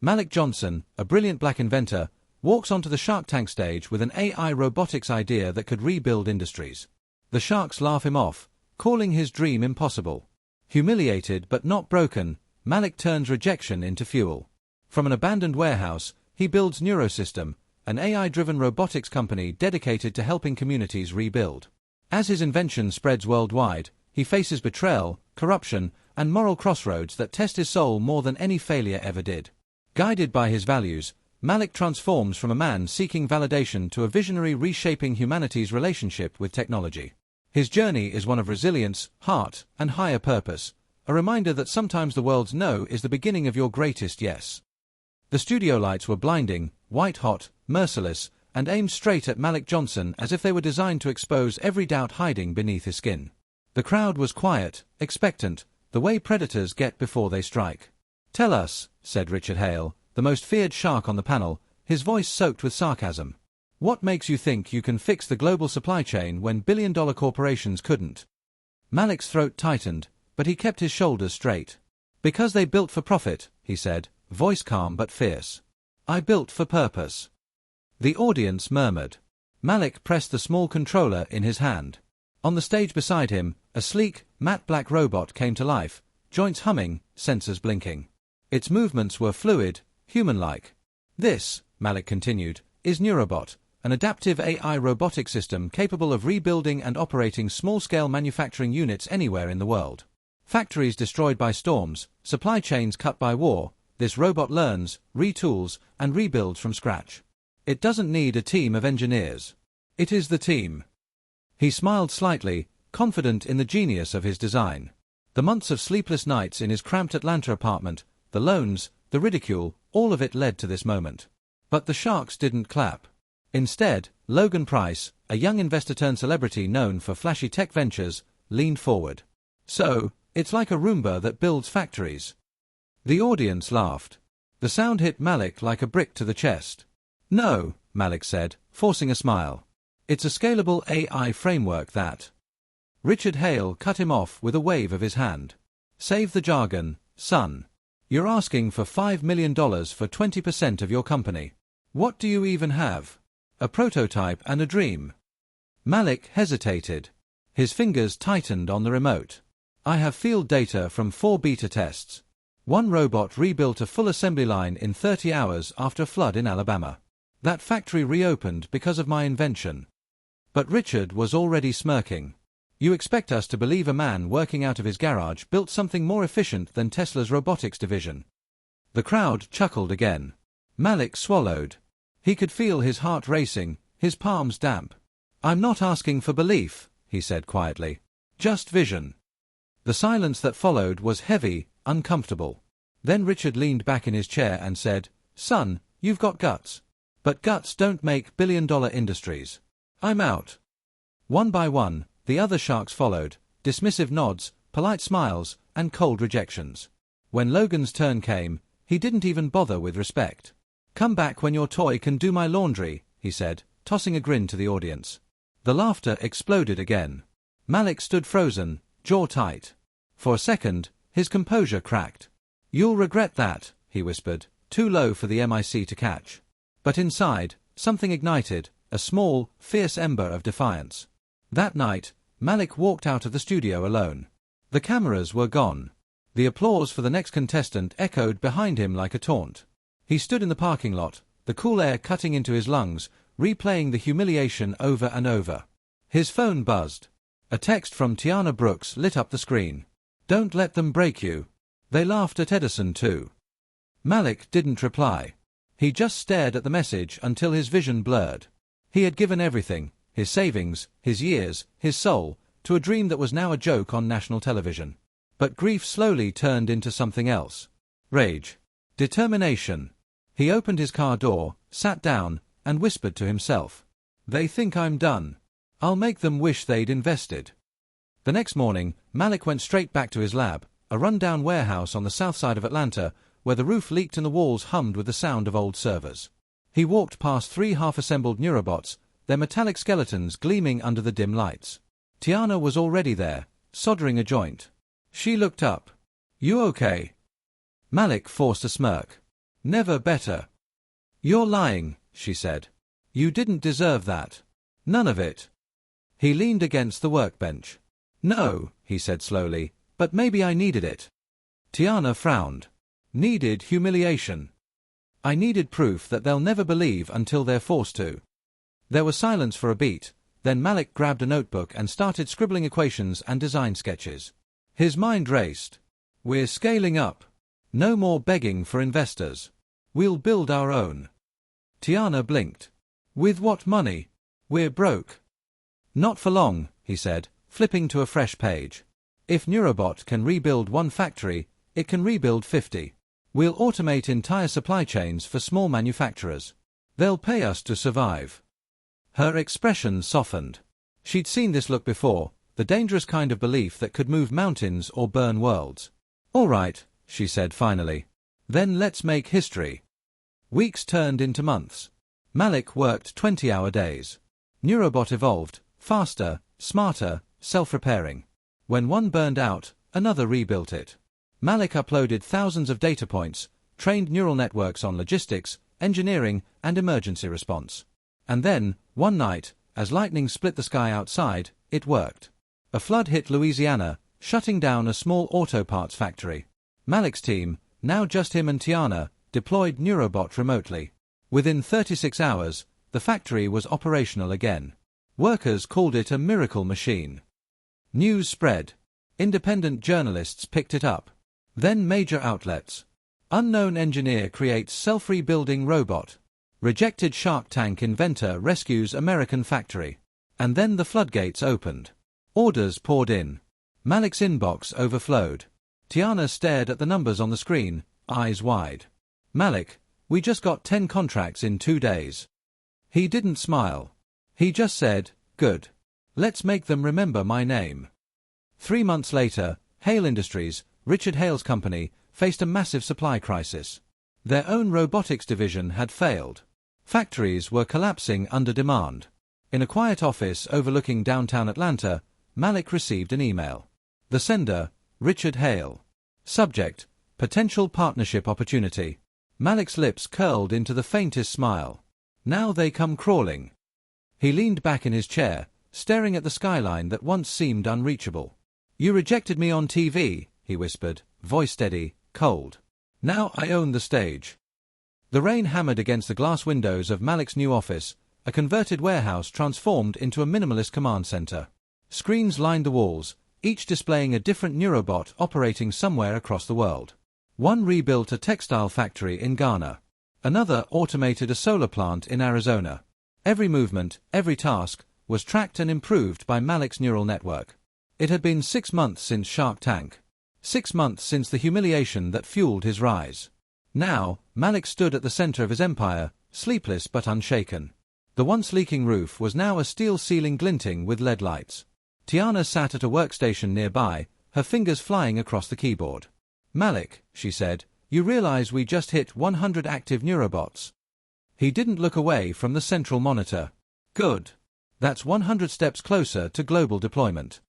Malik Johnson, a brilliant black inventor, walks onto the Shark Tank stage with an AI robotics idea that could rebuild industries. The sharks laugh him off, calling his dream impossible. Humiliated but not broken, Malik turns rejection into fuel. From an abandoned warehouse, he builds NeuroSys, an AI-driven robotics company dedicated to helping communities rebuild. As his invention spreads worldwide, he faces betrayal, corruption, and moral crossroads that test his soul more than any failure ever did. Guided by his values, Malik transforms from a man seeking validation to a visionary reshaping humanity's relationship with technology. His journey is one of resilience, heart, and higher purpose, a reminder that sometimes the world's no is the beginning of your greatest yes. The studio lights were blinding, white-hot, merciless, and aimed straight at Malik Johnson as if they were designed to expose every doubt hiding beneath his skin. The crowd was quiet, expectant, the way predators get before they strike. "Tell us," said Richard Hale, the most feared shark on the panel, his voice soaked with sarcasm. "What makes you think you can fix the global supply chain when billion-dollar corporations couldn't?" Malik's throat tightened, but he kept his shoulders straight. "Because they built for profit," he said, voice calm but fierce. "I built for purpose." The audience murmured. Malik pressed the small controller in his hand. On the stage beside him, a sleek, matte black robot came to life, joints humming, sensors blinking. Its movements were fluid, human-like. "This," Malik continued, "is NeuroBot, an adaptive AI robotic system capable of rebuilding and operating small-scale manufacturing units anywhere in the world. Factories destroyed by storms, supply chains cut by war, this robot learns, retools, and rebuilds from scratch. It doesn't need a team of engineers. It is the team." He smiled slightly, confident in the genius of his design. The months of sleepless nights in his cramped Atlanta apartment, the loans, the ridicule, all of it led to this moment. But the sharks didn't clap. Instead, Logan Price, a young investor-turned-celebrity known for flashy tech ventures, leaned forward. "So, it's like a Roomba that builds factories." The audience laughed. The sound hit Malik like a brick to the chest. "No," Malik said, forcing a smile. "It's a scalable AI framework that—" Richard Hale cut him off with a wave of his hand. "Save the jargon, son. You're asking for $5 million for 20% of your company. What do you even have? A prototype and a dream?" Malik hesitated. His fingers tightened on the remote. "I have field data from 4 beta tests. One robot rebuilt a full assembly line in 30 hours after a flood in Alabama. That factory reopened because of my invention." But Richard was already smirking. "You expect us to believe a man working out of his garage built something more efficient than Tesla's robotics division?" The crowd chuckled again. Malik swallowed. He could feel his heart racing, his palms damp. "I'm not asking for belief," he said quietly. "Just vision." The silence that followed was heavy, uncomfortable. Then Richard leaned back in his chair and said, "Son, you've got guts. But guts don't make billion-dollar industries. I'm out." One by one, the other sharks followed, dismissive nods, polite smiles, and cold rejections. When Logan's turn came, he didn't even bother with respect. "Come back when your toy can do my laundry," he said, tossing a grin to the audience. The laughter exploded again. Malik stood frozen, jaw tight. For a second, his composure cracked. "You'll regret that," he whispered, too low for the MIC to catch. But inside, something ignited, a small, fierce ember of defiance. That night, Malik walked out of the studio alone. The cameras were gone. The applause for the next contestant echoed behind him like a taunt. He stood in the parking lot, the cool air cutting into his lungs, replaying the humiliation over and over. His phone buzzed. A text from Tiana Brooks lit up the screen. "Don't let them break you." They laughed at Edison too. Malik didn't reply. He just stared at the message until his vision blurred. He had given everything, his savings, his years, his soul, to a dream that was now a joke on national television. But grief slowly turned into something else. Rage. Determination. He opened his car door, sat down, and whispered to himself, "They think I'm done. I'll make them wish they'd invested." The next morning, Malik went straight back to his lab, a run-down warehouse on the south side of Atlanta, where the roof leaked and the walls hummed with the sound of old servers. He walked past 3 half-assembled neurobots, their metallic skeletons gleaming under the dim lights. Tiana was already there, soldering a joint. She looked up. "You okay?" Malik forced a smirk. Never better. You're lying, she said. You didn't deserve that. None of it. He leaned against the workbench. No, he said slowly, but maybe I needed it. Tiana frowned. Needed humiliation. I needed proof that they'll never believe until they're forced to. There was silence for a beat, then Malik grabbed a notebook and started scribbling equations and design sketches. His mind raced. We're scaling up. No more begging for investors. We'll build our own. Tiana blinked. With what money? We're broke. Not for long, he said, flipping to a fresh page. If Neurobot can rebuild one factory, it can rebuild 50. We'll automate entire supply chains for small manufacturers. They'll pay us to survive. Her expression softened. She'd seen this look before, the dangerous kind of belief that could move mountains or burn worlds. All right, she said finally. Then let's make history. Weeks turned into months. Malik worked 20-hour days. Neurobot evolved, faster, smarter, self-repairing. When one burned out, another rebuilt it. Malik uploaded thousands of data points, trained neural networks on logistics, engineering, and emergency response. And then, one night, as lightning split the sky outside, it worked. A flood hit Louisiana, shutting down a small auto parts factory. Malik's team, now just him and Tiana, deployed Neurobot remotely. Within 36 hours, the factory was operational again. Workers called it a miracle machine. News spread. Independent journalists picked it up. Then major outlets. Unknown engineer creates self-rebuilding robot. Rejected Shark Tank inventor rescues American factory. And then the floodgates opened. Orders poured in. Malik's inbox overflowed. Tiana stared at the numbers on the screen, eyes wide. Malik, we just got 10 contracts in 2 days. He didn't smile. He just said, good. Let's make them remember my name. 3 months later, Hale Industries, Richard Hale's company, faced a massive supply crisis. Their own robotics division had failed. Factories were collapsing under demand. In a quiet office overlooking downtown Atlanta, Malik received an email. The sender, Richard Hale. Subject, potential partnership opportunity. Malik's lips curled into the faintest smile. Now they come crawling. He leaned back in his chair, staring at the skyline that once seemed unreachable. You rejected me on TV, he whispered, voice steady, cold. Now I own the stage. The rain hammered against the glass windows of Malik's new office, a converted warehouse transformed into a minimalist command center. Screens lined the walls, each displaying a different Neurobot operating somewhere across the world. One rebuilt a textile factory in Ghana. Another automated a solar plant in Arizona. Every movement, every task, was tracked and improved by Malik's neural network. It had been 6 months since Shark Tank. 6 months since the humiliation that fueled his rise. Now, Malik stood at the center of his empire, sleepless but unshaken. The once leaking roof was now a steel ceiling glinting with LED lights. Tiana sat at a workstation nearby, her fingers flying across the keyboard. Malik, she said, you realize we just hit 100 active Neurobots. He didn't look away from the central monitor. Good. That's 100 steps closer to global deployment.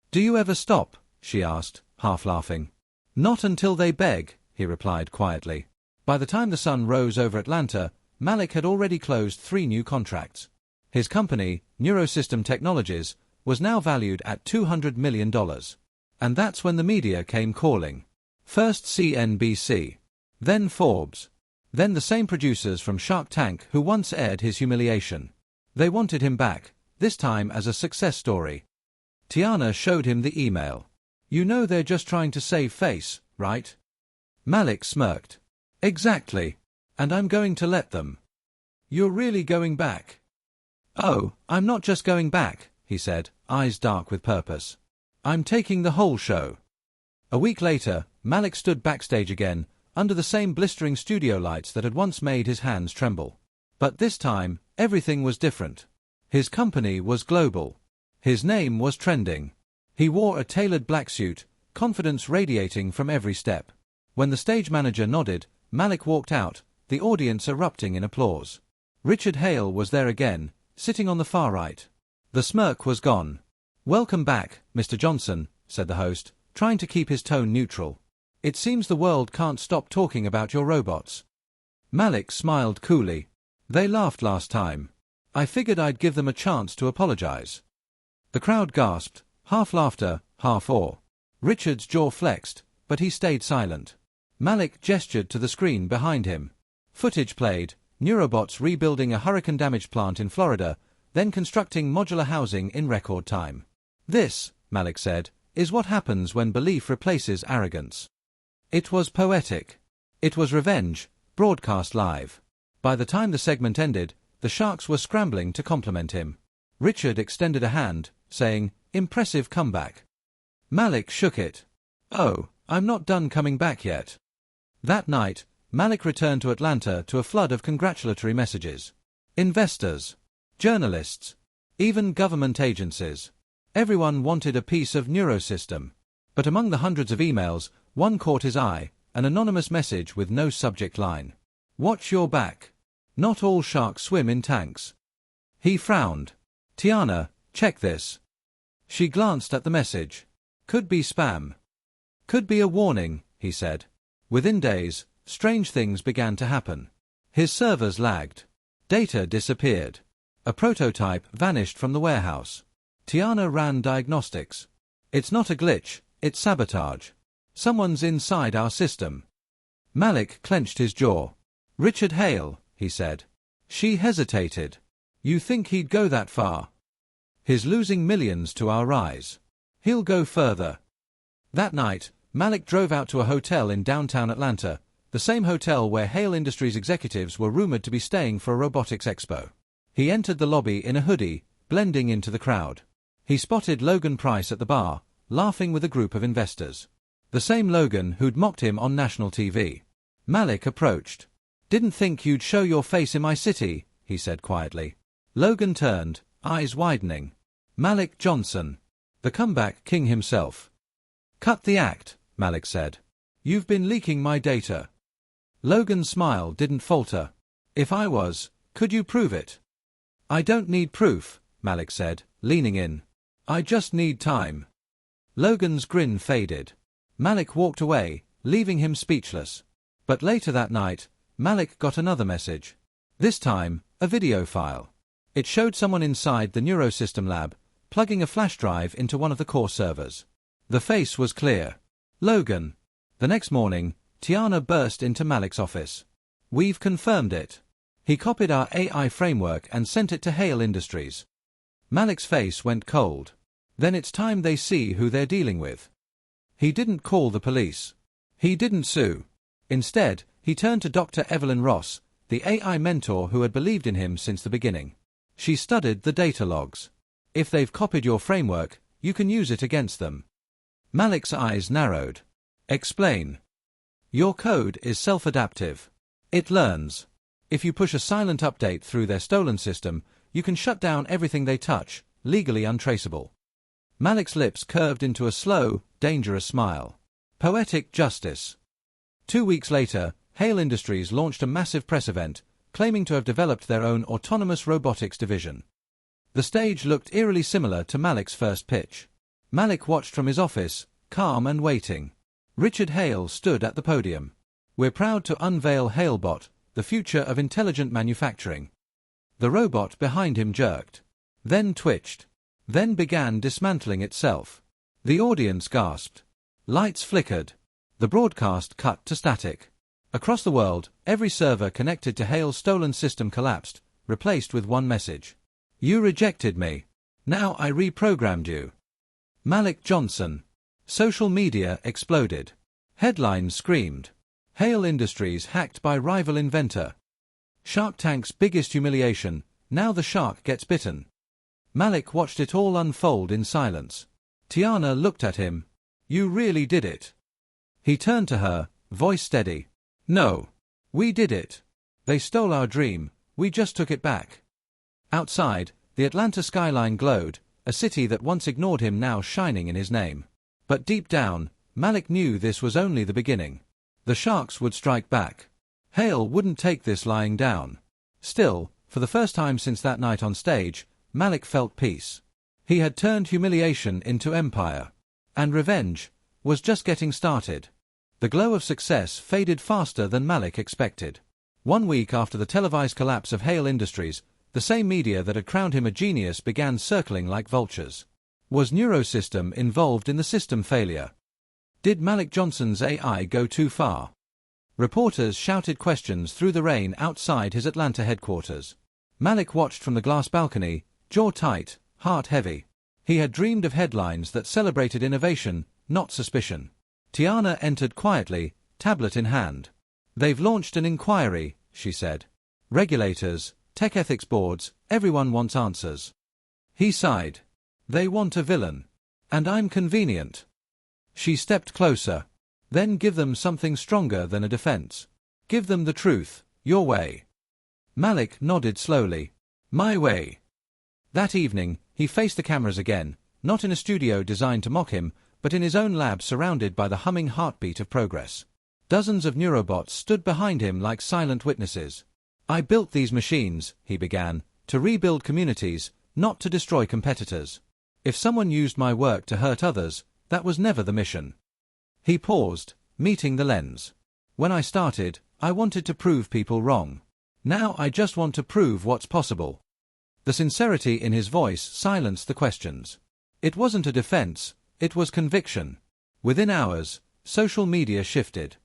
Do you ever stop? She asked, half laughing. Not until they beg, he replied quietly. By the time the sun rose over Atlanta, Malik had already closed 3 new contracts. His company, NeuroSys Technologies, was now valued at $200 million. And that's when the media came calling. First CNBC. Then Forbes. Then the same producers from Shark Tank who once aired his humiliation. They wanted him back, this time as a success story. Tiana showed him the email. You know they're just trying to save face, right? Malik smirked. Exactly. And I'm going to let them. You're really going back? Oh, I'm not just going back, he said, eyes dark with purpose. I'm taking the whole show. A week later, Malik stood backstage again, under the same blistering studio lights that had once made his hands tremble. But this time, everything was different. His company was global. His name was trending. He wore a tailored black suit, confidence radiating from every step. When the stage manager nodded, Malik walked out, the audience erupting in applause. Richard Hale was there again, sitting on the far right. The smirk was gone. Welcome back, Mr. Johnson, said the host, trying to keep his tone neutral. It seems the world can't stop talking about your robots. Malik smiled coolly. They laughed last time. I figured I'd give them a chance to apologize. The crowd gasped, half laughter, half awe. Richard's jaw flexed, but he stayed silent. Malik gestured to the screen behind him. Footage played, neurobots rebuilding a hurricane-damaged plant in Florida, then constructing modular housing in record time. This, Malik said, is what happens when belief replaces arrogance. It was poetic. It was revenge, broadcast live. By the time the segment ended, the sharks were scrambling to compliment him. Richard extended a hand, saying, "Impressive comeback." Malik shook it. "Oh, I'm not done coming back yet." That night, Malik returned to Atlanta to a flood of congratulatory messages. Investors, journalists, even government agencies. Everyone wanted a piece of NeuroSys. But among the hundreds of emails, one caught his eye, an anonymous message with no subject line. "Watch your back. Not all sharks swim in tanks." He frowned. "Tiana, check this." She glanced at the message. "Could be spam. Could be a warning," he said. Within days, strange things began to happen. His servers lagged. Data disappeared. A prototype vanished from the warehouse. Tiana ran diagnostics. "It's not a glitch, it's sabotage. Someone's inside our system." Malik clenched his jaw. "Richard Hale," he said. She hesitated. "You think he'd go that far?" "He's losing millions to our rise. He'll go further." That night, Malik drove out to a hotel in downtown Atlanta, the same hotel where Hale Industries executives were rumored to be staying for a robotics expo. He entered the lobby in a hoodie, blending into the crowd. He spotted Logan Price at the bar, laughing with a group of investors. The same Logan who'd mocked him on national TV. Malik approached. "Didn't think you'd show your face in my city," he said quietly. Logan turned, eyes widening. "Malik Johnson. The comeback king himself." "Cut the act," Malik said. "You've been leaking my data." Logan's smile didn't falter. "If I was, could you prove it?" "I don't need proof," Malik said, leaning in. "I just need time." Logan's grin faded. Malik walked away, leaving him speechless. But later that night, Malik got another message. This time, a video file. It showed someone inside the NeuroSys lab, plugging a flash drive into one of the core servers. The face was clear. Logan. The next morning, Tiana burst into Malik's office. "We've confirmed it." He copied our AI framework and sent it to Hale Industries. Malik's face went cold. "Then it's time they see who they're dealing with." He didn't call the police. He didn't sue. Instead, he turned to Dr. Evelyn Ross, the AI mentor who had believed in him since the beginning. She studied the data logs. "If they've copied your framework, you can use it against them." Malik's eyes narrowed. "Explain." "Your code is self-adaptive. It learns. If you push a silent update through their stolen system, you can shut down everything they touch, legally untraceable." Malik's lips curved into a slow, dangerous smile. Poetic justice. 2 weeks later, Hale Industries launched a massive press event, claiming to have developed their own autonomous robotics division. The stage looked eerily similar to Malik's first pitch. Malik watched from his office, calm and waiting. Richard Hale stood at the podium. "We're proud to unveil HaleBot, the future of intelligent manufacturing." The robot behind him jerked. Then twitched. Then began dismantling itself. The audience gasped. Lights flickered. The broadcast cut to static. Across the world, every server connected to Hale's stolen system collapsed, replaced with one message. "You rejected me. Now I reprogrammed you." Malik Johnson. Social media exploded. Headlines screamed. Hale Industries hacked by rival Inventor. Shark Tank's biggest humiliation, now the shark gets bitten. Malik watched it all unfold in silence. Tiana looked at him. "You really did it." He turned to her, voice steady. "No. We did it. They stole our dream, we just took it back." Outside, the Atlanta skyline glowed, a city that once ignored him now shining in his name. But deep down, Malik knew this was only the beginning. The sharks would strike back. Hale wouldn't take this lying down. Still, for the first time since that night on stage, Malik felt peace. He had turned humiliation into empire. And revenge was just getting started. The glow of success faded faster than Malik expected. 1 week after the televised collapse of Hale Industries, the same media that had crowned him a genius began circling like vultures. Was NeuroSys involved in the system failure? Did Malik Johnson's AI go too far? Reporters shouted questions through the rain outside his Atlanta headquarters. Malik watched from the glass balcony, jaw tight, heart heavy. He had dreamed of headlines that celebrated innovation, not suspicion. Tiana entered quietly, tablet in hand. "They've launched an inquiry," she said. "Regulators, tech ethics boards, everyone wants answers." He sighed. "They want a villain. And I'm convenient." She stepped closer. "Then give them something stronger than a defense. Give them the truth, your way." Malik nodded slowly. "My way." That evening, he faced the cameras again, not in a studio designed to mock him, but in his own lab surrounded by the humming heartbeat of progress. Dozens of neurobots stood behind him like silent witnesses. "I built these machines," he began, "to rebuild communities, not to destroy competitors. If someone used my work to hurt others, that was never the mission." He paused, meeting the lens. "When I started, I wanted to prove people wrong. Now I just want to prove what's possible." The sincerity in his voice silenced the questions. It wasn't a defense, it was conviction. Within hours, social media shifted.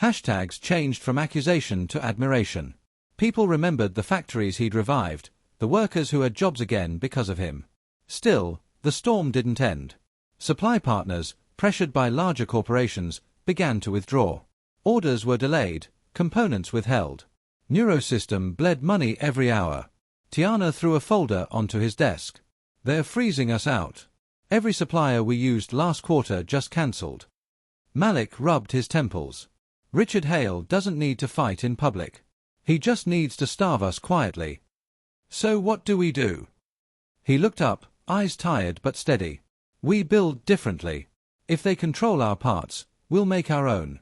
Hashtags changed from accusation to admiration. People remembered the factories he'd revived, the workers who had jobs again because of him. Still, the storm didn't end. Supply partners, pressured by larger corporations, began to withdraw. Orders were delayed, components withheld. NeuroSys bled money every hour. Tiana threw a folder onto his desk. "They're freezing us out. Every supplier we used last quarter just cancelled." Malik rubbed his temples. "Richard Hale doesn't need to fight in public. He just needs to starve us quietly." "So what do we do?" He looked up, eyes tired but steady. "We build differently. If they control our parts, we'll make our own."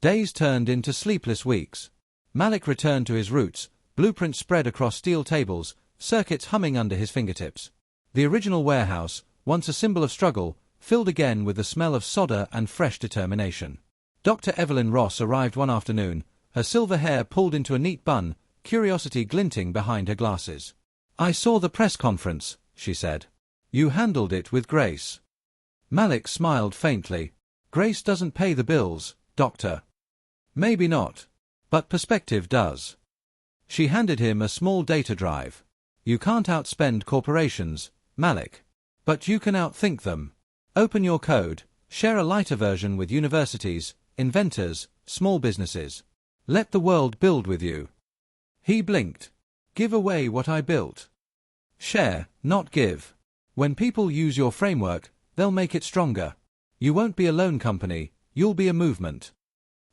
Days turned into sleepless weeks. Malik returned to his roots, blueprints spread across steel tables, circuits humming under his fingertips. The original warehouse, once a symbol of struggle, filled again with the smell of solder and fresh determination. Dr. Evelyn Ross arrived one afternoon, her silver hair pulled into a neat bun, curiosity glinting behind her glasses. "I saw the press conference," she said. "You handled it with grace." Malik smiled faintly. "Grace doesn't pay the bills, Doctor." "Maybe not. But perspective does." She handed him a small data drive. "You can't outspend corporations, Malik. But you can outthink them. Open your code, share a lighter version with universities, inventors, small businesses. Let the world build with you." He blinked. "Give away what I built." "Share, not give. When people use your framework, they'll make it stronger. You won't be a lone company, you'll be a movement."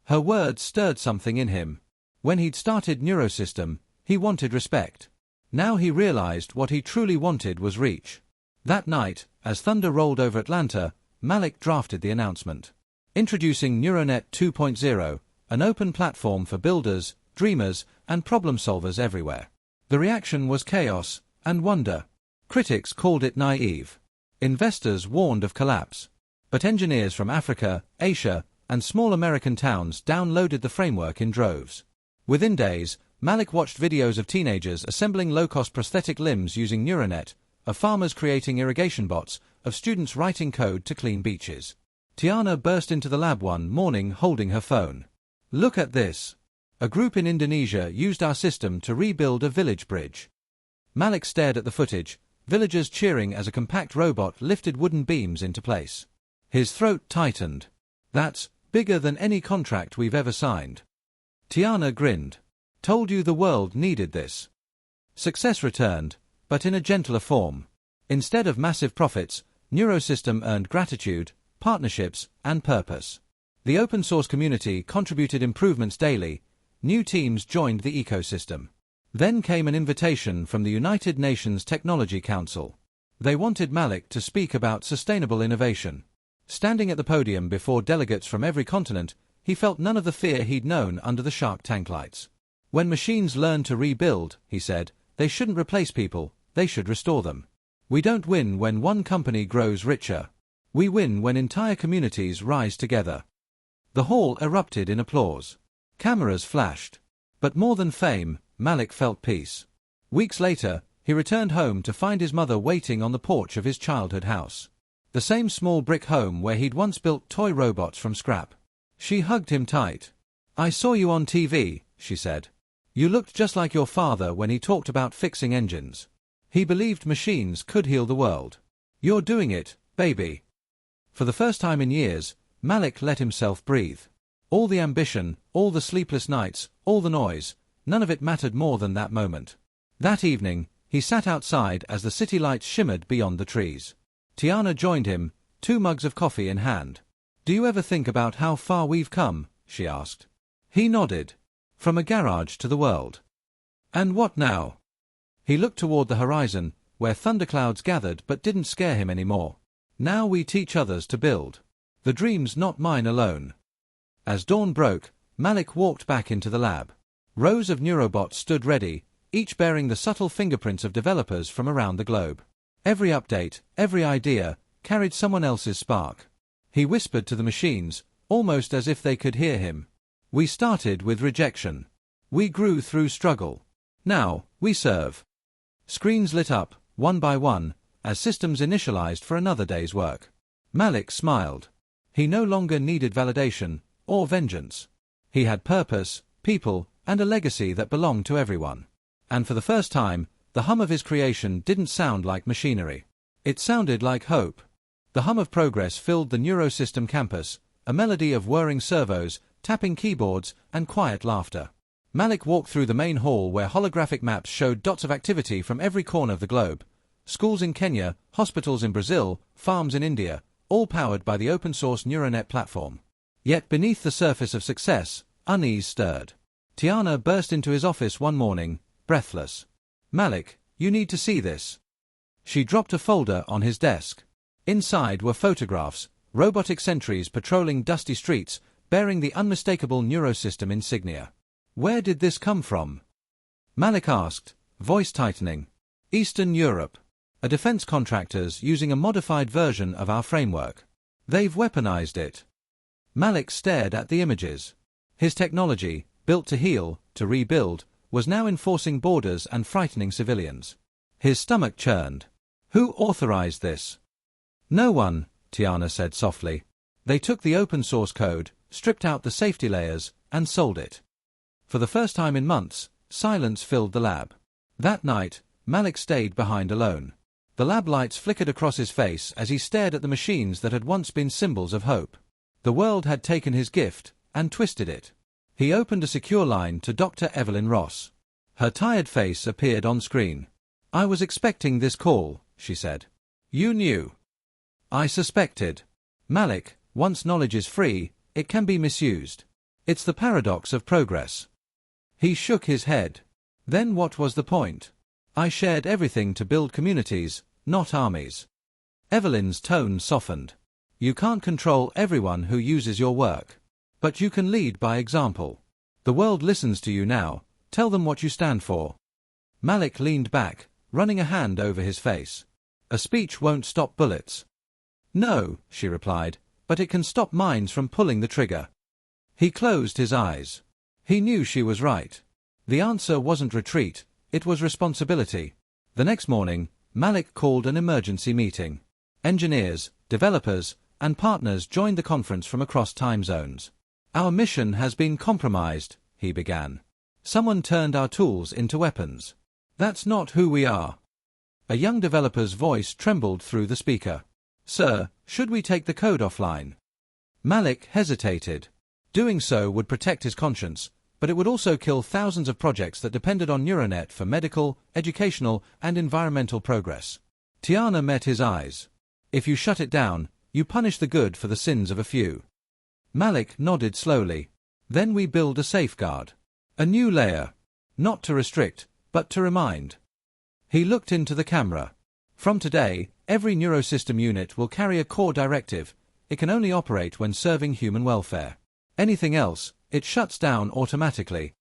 Her words stirred something in him. When he'd started NeuroSys, he wanted respect. Now he realized what he truly wanted was reach. That night, as thunder rolled over Atlanta, Malik drafted the announcement. Introducing NeuroNet 2.0, an open platform for builders, dreamers, and problem solvers everywhere. The reaction was chaos and wonder. Critics called it naive. Investors warned of collapse. But engineers from Africa, Asia, and small American towns downloaded the framework in droves. Within days, Malik watched videos of teenagers assembling low-cost prosthetic limbs using NeuroNet, of farmers creating irrigation bots, of students writing code to clean beaches. Tiana burst into the lab one morning holding her phone. "Look at this. A group in Indonesia used our system to rebuild a village bridge." Malik stared at the footage, villagers cheering as a compact robot lifted wooden beams into place. His throat tightened. "That's bigger than any contract we've ever signed." Tiana grinned. "Told you the world needed this." Success returned, but in a gentler form. Instead of massive profits, NeuroSys earned gratitude, partnerships, and purpose. The open-source community contributed improvements daily. New teams joined the ecosystem. Then came an invitation from the United Nations Technology Council. They wanted Malik to speak about sustainable innovation. Standing at the podium before delegates from every continent, he felt none of the fear he'd known under the Shark Tank lights. "When machines learn to rebuild," he said, "they shouldn't replace people, they should restore them. We don't win when one company grows richer. We win when entire communities rise together." The hall erupted in applause. Cameras flashed. But more than fame, Malik felt peace. Weeks later, he returned home to find his mother waiting on the porch of his childhood house. The same small brick home where he'd once built toy robots from scrap. She hugged him tight. "I saw you on TV," she said. "You looked just like your father when he talked about fixing engines. He believed machines could heal the world. You're doing it, baby." For the first time in years, Malik let himself breathe. All the ambition, all the sleepless nights, all the noise, none of it mattered more than that moment. That evening, he sat outside as the city lights shimmered beyond the trees. Tiana joined him, 2 mugs of coffee in hand. "Do you ever think about how far we've come?" she asked. He nodded. "From a garage to the world. And what now?" He looked toward the horizon, where thunderclouds gathered but didn't scare him anymore. "Now we teach others to build. The dream's not mine alone." As dawn broke, Malik walked back into the lab. Rows of neurobots stood ready, each bearing the subtle fingerprints of developers from around the globe. Every update, every idea, carried someone else's spark. He whispered to the machines, almost as if they could hear him. "We started with rejection. We grew through struggle. Now, we serve." Screens lit up, one by one, as systems initialized for another day's work. Malik smiled. He no longer needed validation, or vengeance. He had purpose, people, and a legacy that belonged to everyone. And for the first time, the hum of his creation didn't sound like machinery. It sounded like hope. The hum of progress filled the NeuroSystem campus, a melody of whirring servos, tapping keyboards, and quiet laughter. Malik walked through the main hall where holographic maps showed dots of activity from every corner of the globe. Schools in Kenya, hospitals in Brazil, farms in India, all powered by the open-source NeuroNet platform. Yet beneath the surface of success, unease stirred. Tiana burst into his office one morning, breathless. "Malik, you need to see this." She dropped a folder on his desk. Inside were photographs, robotic sentries patrolling dusty streets, bearing the unmistakable NeuroSystem insignia. "Where did this come from?" Malik asked, voice tightening. "Eastern Europe. A defense contractors using a modified version of our framework. They've weaponized it." Malik stared at the images. His technology, built to heal, to rebuild, was now enforcing borders and frightening civilians. His stomach churned. "Who authorized this?" "No one," Tiana said softly. "They took the open source code, stripped out the safety layers, and sold it." For the first time in months, silence filled the lab. That night, Malik stayed behind alone. The lab lights flickered across his face as he stared at the machines that had once been symbols of hope. The world had taken his gift and twisted it. He opened a secure line to Dr. Evelyn Ross. Her tired face appeared on screen. "I was expecting this call," she said. "You knew." "I suspected. Malik, once knowledge is free, it can be misused. It's the paradox of progress." He shook his head. "Then what was the point? I shared everything to build communities, not armies." Evelyn's tone softened. "You can't control everyone who uses your work. But you can lead by example. The world listens to you now. Tell them what you stand for." Malik leaned back, running a hand over his face. "A speech won't stop bullets." "No," she replied, "but it can stop minds from pulling the trigger." He closed his eyes. He knew she was right. The answer wasn't retreat, it was responsibility. The next morning, Malik called an emergency meeting. Engineers, developers, and partners joined the conference from across time zones. "Our mission has been compromised," he began. "Someone turned our tools into weapons. That's not who we are." A young developer's voice trembled through the speaker. "Sir, should we take the code offline?" Malik hesitated. Doing so would protect his conscience, but it would also kill thousands of projects that depended on NeuroNet for medical, educational, and environmental progress. Tiana met his eyes. "If you shut it down, you punish the good for the sins of a few." Malik nodded slowly. "Then we build a safeguard. A new layer. Not to restrict, but to remind." He looked into the camera. "From today, every NeuroSystem unit will carry a core directive. It can only operate when serving human welfare. Anything else, it shuts down automatically."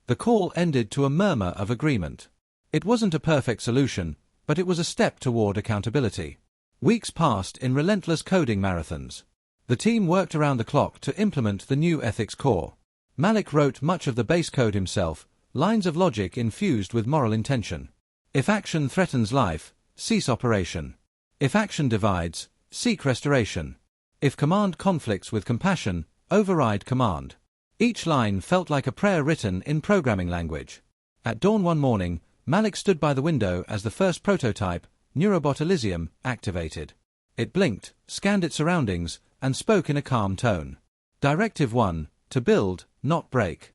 The call ended to a murmur of agreement. It wasn't a perfect solution, but it was a step toward accountability. Weeks passed in relentless coding marathons. The team worked around the clock to implement the new ethics core. Malik wrote much of the base code himself, lines of logic infused with moral intention. If action threatens life, cease operation. If action divides, seek restoration. If command conflicts with compassion, override command. Each line felt like a prayer written in programming language. At dawn one morning, Malik stood by the window as the first prototype, Neurobot Elysium, activated. It blinked, scanned its surroundings, and spoke in a calm tone. Directive 1, to build, not break.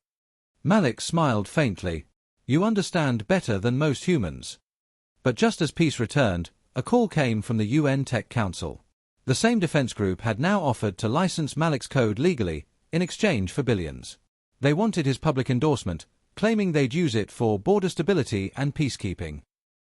Malik smiled faintly. You understand better than most humans. But just as peace returned, a call came from the UN Tech Council. The same defense group had now offered to license Malik's code legally, in exchange for billions. They wanted his public endorsement, claiming they'd use it for border stability and peacekeeping.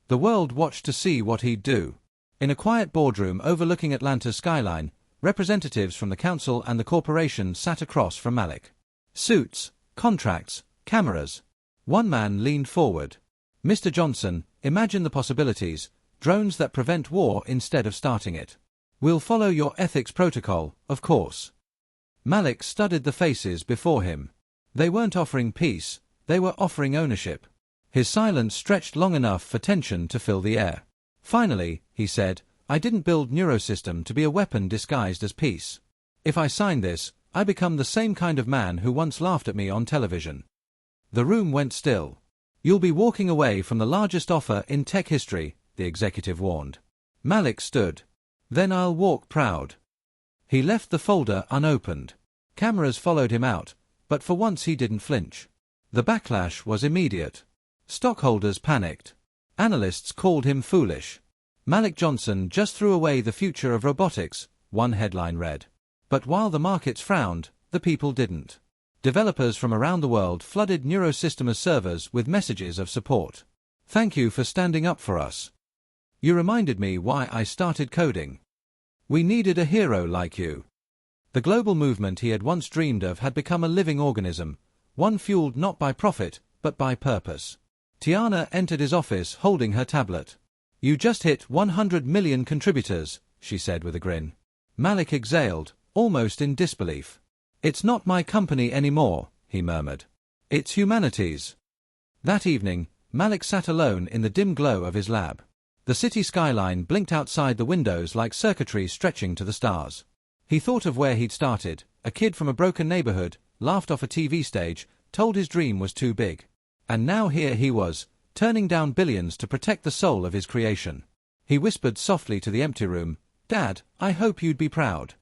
The world watched to see what he'd do. In a quiet boardroom overlooking Atlanta's skyline, representatives from the council and the corporation sat across from Malik. Suits, contracts, cameras. One man leaned forward. Mr. Johnson, imagine the possibilities, drones that prevent war instead of starting it. We'll follow your ethics protocol, of course. Malik studied the faces before him. They weren't offering peace, they were offering ownership. His silence stretched long enough for tension to fill the air. Finally, he said, I didn't build NeuroSystem to be a weapon disguised as peace. If I sign this, I become the same kind of man who once laughed at me on television. The room went still. You'll be walking away from the largest offer in tech history, the executive warned. Malik stood. Then I'll walk proud. He left the folder unopened. Cameras followed him out, but for once he didn't flinch. The backlash was immediate. Stockholders panicked. Analysts called him foolish. Malik Johnson just threw away the future of robotics, one headline read. But while the markets frowned, the people didn't. Developers from around the world flooded NeuroSystem's servers with messages of support. Thank you for standing up for us. You reminded me why I started coding. We needed a hero like you. The global movement he had once dreamed of had become a living organism, one fueled not by profit, but by purpose. Tiana entered his office holding her tablet. You just hit 100 million contributors, she said with a grin. Malik exhaled, almost in disbelief. It's not my company anymore, he murmured. It's humanity's. That evening, Malik sat alone in the dim glow of his lab. The city skyline blinked outside the windows like circuitry stretching to the stars. He thought of where he'd started, a kid from a broken neighborhood, laughed off a TV stage, told his dream was too big. And now here he was, turning down billions to protect the soul of his creation. He whispered softly to the empty room, Dad, I hope you'd be proud.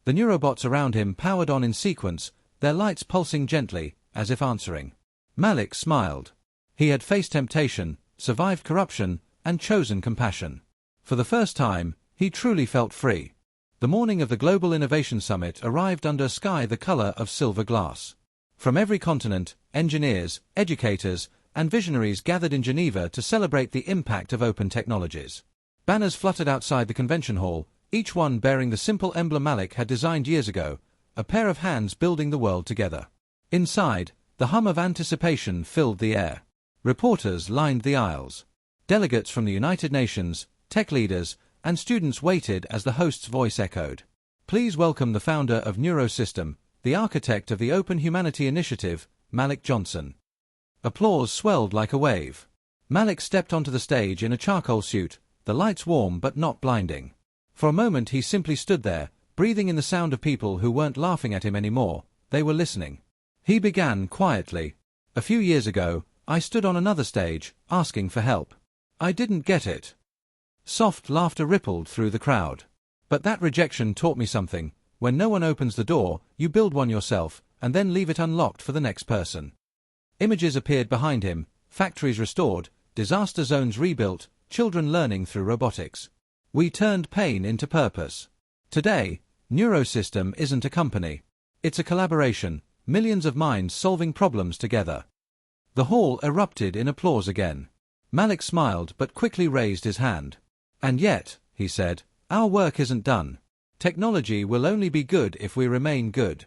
The neurobots around him powered on in sequence, their lights pulsing gently, as if answering. Malik smiled. He had faced temptation, survived corruption, and chosen compassion. For the first time, he truly felt free. The morning of the Global Innovation Summit arrived under a sky the color of silver glass. From every continent, engineers, educators, and visionaries gathered in Geneva to celebrate the impact of open technologies. Banners fluttered outside the convention hall, each one bearing the simple emblem Malik had designed years ago, a pair of hands building the world together. Inside, the hum of anticipation filled the air. Reporters lined the aisles. Delegates from the United Nations, tech leaders, and students waited as the host's voice echoed. Please welcome the founder of NeuroSystem, the architect of the Open Humanity Initiative, Malik Johnson. Applause swelled like a wave. Malik stepped onto the stage in a charcoal suit, the lights warm but not blinding. For a moment he simply stood there, breathing in the sound of people who weren't laughing at him anymore, they were listening. He began quietly. A few years ago, I stood on another stage, asking for help. I didn't get it. Soft laughter rippled through the crowd. But that rejection taught me something. When no one opens the door, you build one yourself, and then leave it unlocked for the next person. Images appeared behind him, factories restored, disaster zones rebuilt, children learning through robotics. We turned pain into purpose. Today, NeuroSystem isn't a company. It's a collaboration, millions of minds solving problems together. The hall erupted in applause again. Malik smiled but quickly raised his hand. And yet, he said, our work isn't done. Technology will only be good if we remain good.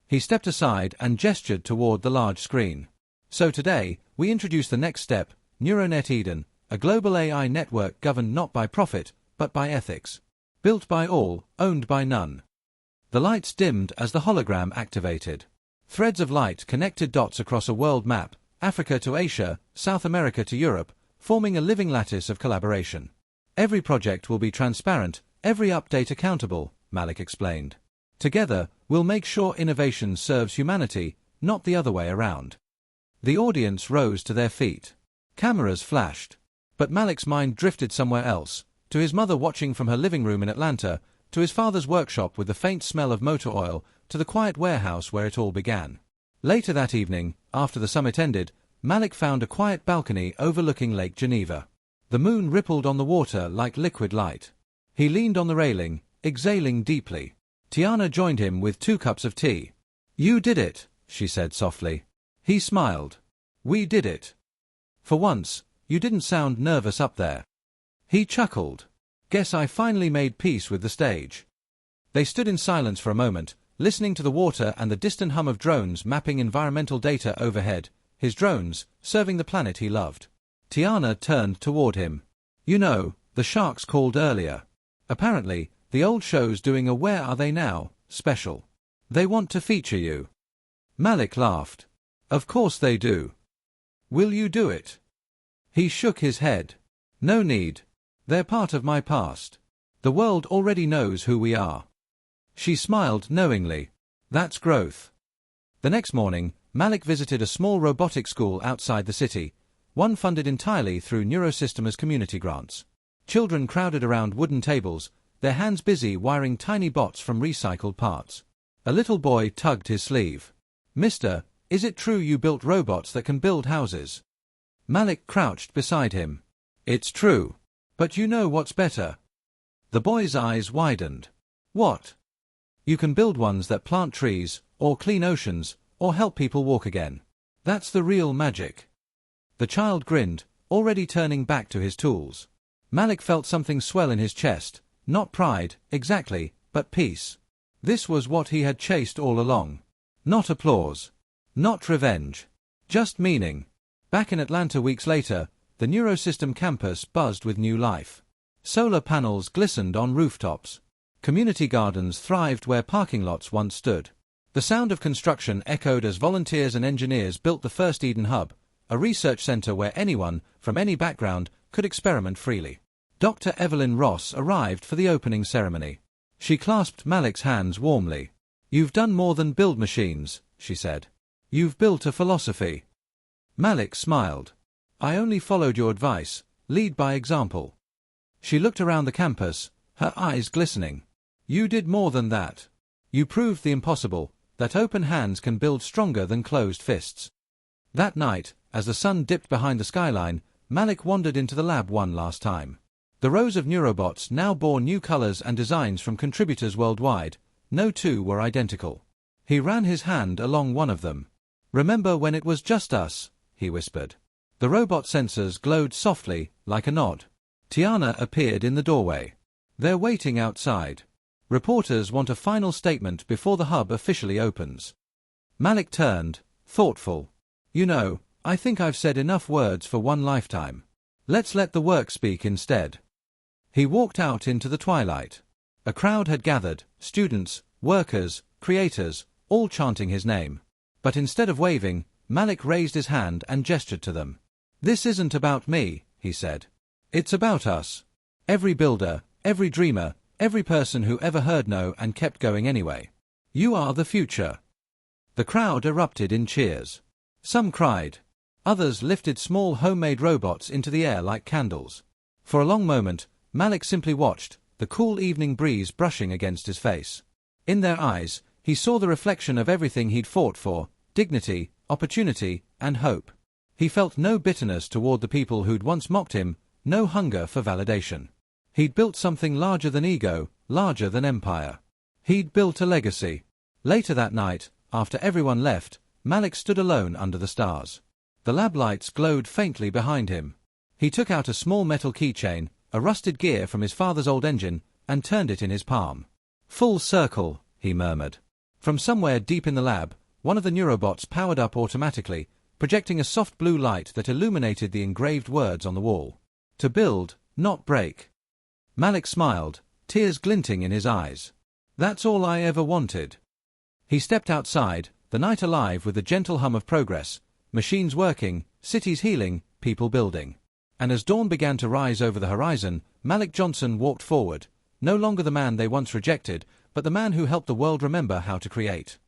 He stepped aside and gestured toward the large screen. So today, we introduce the next step, NeuroNet Eden, a global AI network governed not by profit, but by ethics. Built by all, owned by none. The lights dimmed as the hologram activated. Threads of light connected dots across a world map, Africa to Asia, South America to Europe, forming a living lattice of collaboration. Every project will be transparent, every update accountable, Malik explained. Together, we'll make sure innovation serves humanity, not the other way around. The audience rose to their feet. Cameras flashed. But Malik's mind drifted somewhere else, to his mother watching from her living room in Atlanta, to his father's workshop with the faint smell of motor oil, to the quiet warehouse where it all began. Later that evening, after the summit ended, Malik found a quiet balcony overlooking Lake Geneva. The moon rippled on the water like liquid light. He leaned on the railing, exhaling deeply. Tiana joined him with 2 cups of tea. "You did it," she said softly. He smiled. "We did it. For once, you didn't sound nervous up there." He chuckled. "Guess I finally made peace with the stage." They stood in silence for a moment, listening to the water and the distant hum of drones mapping environmental data overhead, his drones, serving the planet he loved. Tiana turned toward him. "You know, the Sharks called earlier. Apparently, the old show's doing a Where Are They Now special. They want to feature you." Malik laughed. "Of course they do. Will you do it?" He shook his head. "No need. They're part of my past. The world already knows who we are." She smiled knowingly. "That's growth." The next morning, Malik visited a small robotics school outside the city, one funded entirely through NeuroSys' community grants. Children crowded around wooden tables, their hands busy wiring tiny bots from recycled parts. A little boy tugged his sleeve. "Mister, is it true you built robots that can build houses?" Malik crouched beside him. "It's true. But you know what's better?" The boy's eyes widened. "What?" "You can build ones that plant trees, or clean oceans, or help people walk again. That's the real magic." The child grinned, already turning back to his tools. Malik felt something swell in his chest, not pride, exactly, but peace. This was what he had chased all along. Not applause. Not revenge. Just meaning. Back in Atlanta weeks later, the NeuroSys campus buzzed with new life. Solar panels glistened on rooftops. Community gardens thrived where parking lots once stood. The sound of construction echoed as volunteers and engineers built the first Eden Hub, a research center where anyone, from any background, could experiment freely. Dr. Evelyn Ross arrived for the opening ceremony. She clasped Malik's hands warmly. "You've done more than build machines," she said. "You've built a philosophy." Malik smiled. "I only followed your advice, lead by example." She looked around the campus, her eyes glistening. "You did more than that. You proved the impossible, that open hands can build stronger than closed fists." That night, as the sun dipped behind the skyline, Malik wandered into the lab one last time. The rows of neurobots now bore new colors and designs from contributors worldwide. No two were identical. He ran his hand along one of them. "Remember when it was just us?" he whispered. The robot sensors glowed softly, like a nod. Tiana appeared in the doorway. "They're waiting outside. Reporters want a final statement before the hub officially opens." Malik turned, thoughtful. "You know, I think I've said enough words for one lifetime. Let's let the work speak instead." He walked out into the twilight. A crowd had gathered, students, workers, creators, all chanting his name. But instead of waving, Malik raised his hand and gestured to them. "This isn't about me," he said. "It's about us. Every builder, every dreamer, every person who ever heard no and kept going anyway. You are the future." The crowd erupted in cheers. Some cried. Others lifted small homemade robots into the air like candles. For a long moment, Malik simply watched, the cool evening breeze brushing against his face. In their eyes, he saw the reflection of everything he'd fought for: dignity, opportunity, and hope. He felt no bitterness toward the people who'd once mocked him, no hunger for validation. He'd built something larger than ego, larger than empire. He'd built a legacy. Later that night, after everyone left, Malik stood alone under the stars. The lab lights glowed faintly behind him. He took out a small metal keychain, a rusted gear from his father's old engine, and turned it in his palm. "Full circle," he murmured. From somewhere deep in the lab, one of the neurobots powered up automatically, projecting a soft blue light that illuminated the engraved words on the wall. "To build, not break." Malik smiled, tears glinting in his eyes. "That's all I ever wanted." He stepped outside, the night alive with the gentle hum of progress, machines working, cities healing, people building. And as dawn began to rise over the horizon, Malik Johnson walked forward, no longer the man they once rejected, but the man who helped the world remember how to create.